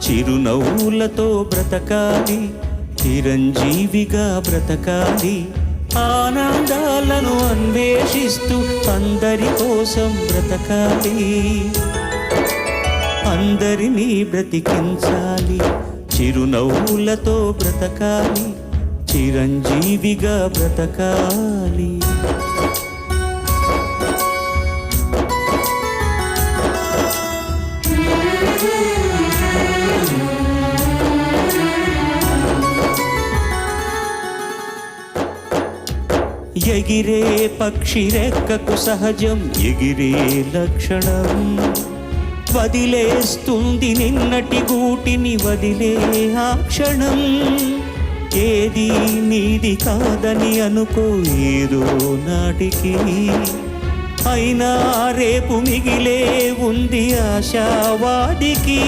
చిరునవ్వులతో బ్రతకాలి, చిరంజీవిగా బ్రతకాలి, ఆనందాలను అన్వేషిస్తూ అందరి కోసం బ్రతకాలి, అందరినీ బ్రతికించాలి, చిరునవ్వులతో బ్రతకాలి, చిరంజీవిగా బ్రతకాలి. ఎగిరే పక్షి రెక్కకు సహజం ఎగిరే లక్షణం, వదిలేస్తుంది నిన్నటి గూటిని వదిలే ఆ క్షణం. ఏది నీది కాదని అనుకో ఏదో నాటికి, అయినా రేపు మిగిలే ఉంది ఆశావాదికి.